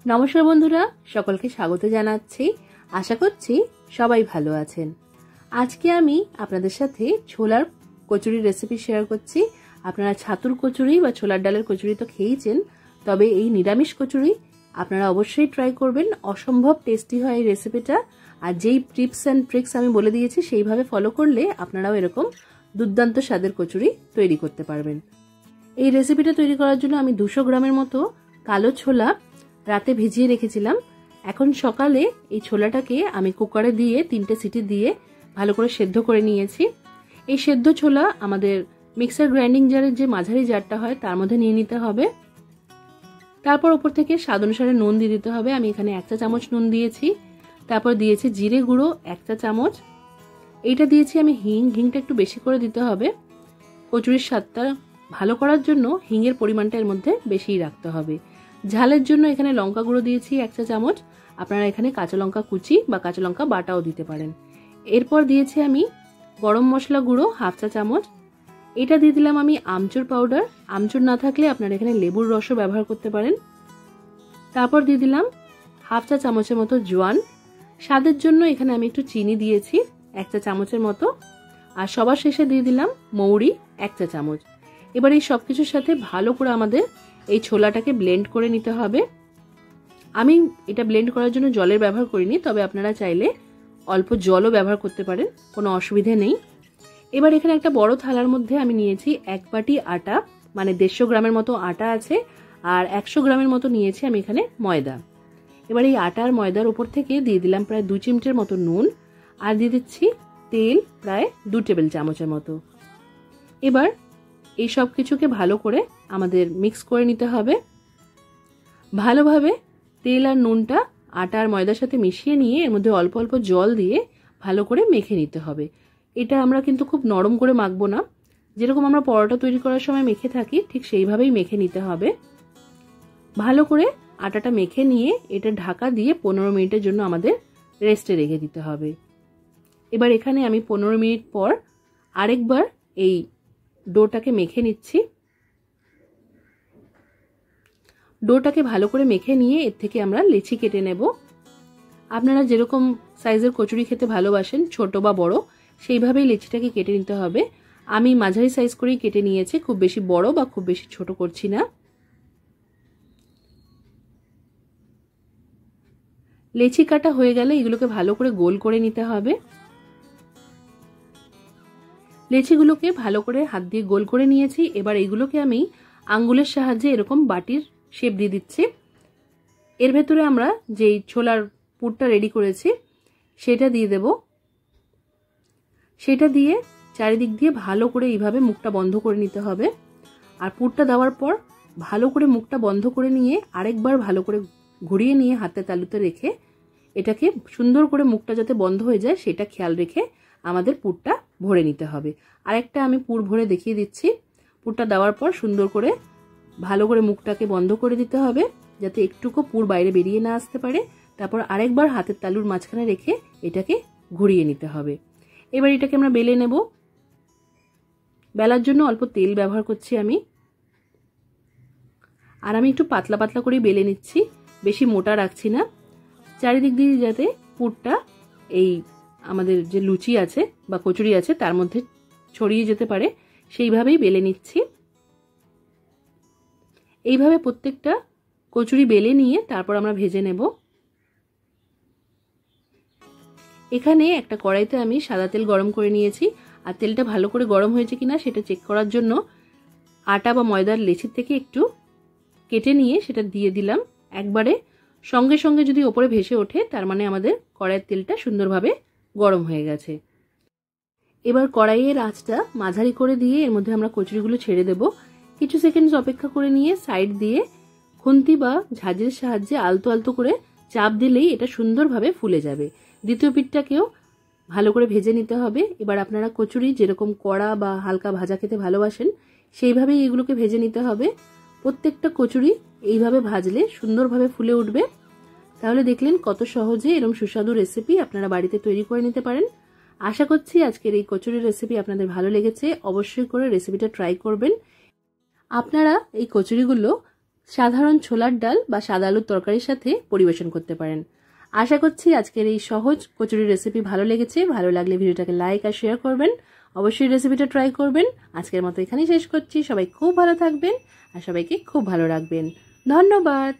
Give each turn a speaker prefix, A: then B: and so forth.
A: নমস্কার বন্ধুরা, সকলকে স্বাগত জানাচ্ছি। আশা করছি সবাই ভালো আছেন। আজকে আমি আপনাদের সাথে ছোলার কচুরির রেসিপি শেয়ার করছি। আপনারা ছাতুর কচুরি বা ছোলার ডালের কচুরি তো খেয়েছেন, তবে এই নিরামিষ কচুরি আপনারা অবশ্যই ট্রাই করবেন। অসম্ভব টেস্টি হয় এই রেসিপিটা। আর যেই টিপস অ্যান্ড ট্রিক্স আমি বলে দিয়েছি সেইভাবে ফলো করলে আপনারাও এরকম দুর্দান্ত স্বাদের কচুরি তৈরি করতে পারবেন। এই রেসিপিটা তৈরি করার জন্য আমি 200 গ্রামের মতো কালো ছোলা রাতে ভিজিয়ে রেখেছিলাম। এখন সকালে এই ছোলাটাকে আমি কুকারে দিয়ে 3টে সিটি দিয়ে ভালো করে সেদ্ধ করে নিয়েছি। এই সেদ্ধ ছোলা আমাদের মিক্সার গ্রাইন্ডিং জারের যে মাঝারি জারটা হয় তার মধ্যে নিয়ে নিতে হবে। তারপর উপর থেকে স্বাদ অনুসারে নুন দিয়ে দিতে হবে। আমি এখানে 1 চা চামচ নুন দিয়েছি। তারপর দিয়েছি জিরে গুঁড়ো 1 চা চামচ। এইটা দিয়েছি আমি হিংটা একটু বেশি করে দিতে হবে। কচুরির স্বাদটা ভালো করার জন্য হিঙের পরিমাণটা এর মধ্যে বেশিই রাখতে হবে। ঝালের জন্য এখানে লঙ্কা গুঁড়ো দিয়েছি 1 চা চামচ। আপনারা এখানে কাঁচা লঙ্কা কুচি বা কাঁচা লঙ্কা বাটাও দিতে পারেন। এরপর দিয়েছি আমি গরম মশলা গুঁড়ো 1/2 চা চামচ। এটা দিয়ে দিলাম আমি আমচুর পাউডার। আমচুর না থাকলে আপনারা এখানে লেবুর রসও ব্যবহার করতে পারেন। তারপর দিয়ে দিলাম 1/2 চা চামচের মতো জোয়ান। স্বাদের জন্য এখানে আমি একটু চিনি দিয়েছি 1 চা চামচের মতো। আর সবার শেষে দিয়ে দিলাম মৌরি 1 চা চামচ। এবার এই সবকিছুর সাথে ভালো করে আমাদের এই ছোলাটাকে ব্লেন্ড করে নিতে হবে। আমি এটা ব্লেন্ড করার জন্য জলের ব্যবহার করিনি, তবে আপনারা চাইলে অল্প জলও ব্যবহার করতে পারেন, কোনো অসুবিধে নেই। এবার এখানে একটা বড় থালার মধ্যে আমি নিয়েছি 1 বাটি আটা, মানে 150 গ্রামের মতো আটা আছে, আর 100 গ্রামের মতো নিয়েছি আমি এখানে ময়দা। এবার এই আটা আর ময়দার উপর থেকে দিয়ে দিলাম প্রায় 2 চিমটের মতো নুন, আর দিয়ে দিচ্ছি তেল প্রায় 2 টেবিল চামচের মতো। এবার এই সব কিছুকে ভালো করে আমাদের মিক্স করে নিতে হবে। ভালোভাবে তেল আর নুনটা আটা আর ময়দার সাথে মিশিয়ে নিয়ে এর মধ্যে অল্প অল্প জল দিয়ে ভালো করে মেখে নিতে হবে। এটা আমরা কিন্তু খুব নরম করে মাখবো না, যেরকম আমরা পরোটা তৈরি করার সময় মেখে থাকি ঠিক সেইভাবেই মেখে নিতে হবে। ভালো করে আটাটা মেখে নিয়ে এটা ঢাকা দিয়ে 15 মিনিটের জন্য আমাদের রেস্টে রেখে দিতে হবে। এবার এখানে আমি 15 মিনিট পর আরেকবার এই ডোটাকে মেখে নিচ্ছি। ডোটাকে ভালো করে মেখে নিয়ে এর থেকে আমরা লেচি কেটে নেব। আপনারা যেরকম সাইজের কচুরি খেতে ভালোবাসেন, ছোট বা বড়, সেইভাবেই লেচিটাকে কেটে নিতে হবে। আমি মাঝারি সাইজ করেই কেটে নিয়েছি, খুব বেশি বড় বা খুব বেশি ছোট করছি না। লেচি কাটা হয়ে গেলে এগুলোকে ভালো করে গোল করে নিতে হবে। লেচিগুলোকে ভালো করে হাত দিয়ে গোল করে নিয়েছি। এবার এইগুলোকে আমি আঙ্গুলের সাহায্যে এরকম বাটির শেপ দিয়ে দিচ্ছি। এর ভেতরে আমরা যেই ছোলার পুরটা রেডি করেছি সেটা দিয়ে দেব। সেটা দিয়ে চারিদিক দিয়ে ভালো করে এইভাবে মুখটা বন্ধ করে নিতে হবে। আর পুরটা দেওয়ার পর ভালো করে মুখটা বন্ধ করে নিয়ে আরেকবার ভালো করে ঘুরিয়ে নিয়ে হাতে তালুতে রেখে এটাকে সুন্দর করে মুখটা যাতে বন্ধ হয়ে যায় সেটা খেয়াল রেখে আমাদের পুরটা ভরে নিতে হবে। আরেকটা আমি পুর ভরে দেখিয়ে দিচ্ছি। পুরটা দেওয়ার পর সুন্দর করে ভালো করে মুখটাকে বন্ধ করে দিতে হবে যাতে একটুকু পুর বাইরে বেরিয়ে না আসতে পারে। তারপর আরেকবার হাতের তালুর মাঝখানে রেখে এটাকে ঘুরিয়ে নিতে হবে। এবার এটাকে আমরা বেলে নেব। বেলার জন্য অল্প তেল ব্যবহার করছি আমি। আর আমি একটু পাতলা পাতলা করে বেলে নিচ্ছি, বেশি মোটা রাখছি না। চারিদিক দিয়ে যাতে পুরটা এই আমাদের যে লুচি আছে বা কচুরি আছে তার মধ্যে ছড়িয়ে যেতে পারে সেইভাবেই বেলে নিচ্ছি। এইভাবে প্রত্যেকটা কচুরি বেলে নিয়ে তারপর আমরা ভেজে নেব। এখানে একটা কড়াইতে আমি সাদা তেল গরম করে নিয়েছি। আর তেলটা ভালো করে গরম হয়েছে কিনা সেটা চেক করার জন্য আটা বা ময়দার লেচির থেকে একটু কেটে নিয়ে সেটা দিয়ে দিলাম একবারে। সঙ্গে সঙ্গে যদি ওপরে ভেসে ওঠে তার মানে আমাদের কড়াইয়ের তেলটা সুন্দরভাবে গরম হয়ে গেছে। এবার কড়াইয়ের আঁচটা মাঝারি করে দিয়ে এর মধ্যে আমরা কচুরিগুলো ছেড়ে দেব। কিছু সেকেন্ড অপেক্ষা করে নিয়ে সাইড দিয়ে খুন্তি বা ঝাঁঝের সাহায্যে আলতো আলতো করে চাপ দিলেই এটা সুন্দরভাবে ফুলে যাবে। দ্বিতীয় পিঠটাকেও ভালো করে ভেজে নিতে হবে। এবার আপনারা কচুরি যেরকম কড়া বা হালকা ভাজা খেতে ভালোবাসেন সেইভাবেই এগুলোকে ভেজে নিতে হবে। প্রত্যেকটা কচুরি এইভাবে ভাজলে সুন্দরভাবে ফুলে উঠবে। তাহলে দেখলেন কত সহজে এরকম সুস্বাদু রেসিপি আপনারা বাড়িতে তৈরি করে নিতে পারেন। আশা করছি আজকের এই কচুরির রেসিপি আপনাদের ভালো লেগেছে। অবশ্যই করে রেসিপিটা ট্রাই করবেন। আপনারা এই কচুরিগুলো সাধারণ ছোলার ডাল বা সাদা আলুর তরকারির সাথে পরিবেশন করতে পারেন। আশা করছি আজকের এই সহজ কচুরি রেসিপি ভালো লেগেছে। ভালো লাগলে ভিডিওটাকে লাইক আর শেয়ার করবেন। অবশ্যই রেসিপিটা ট্রাই করবেন। আজকের মতো এখানেই শেষ করছি। সবাই খুব ভালো থাকবেন আর সবাইকে খুব ভালো রাখবেন। ধন্যবাদ।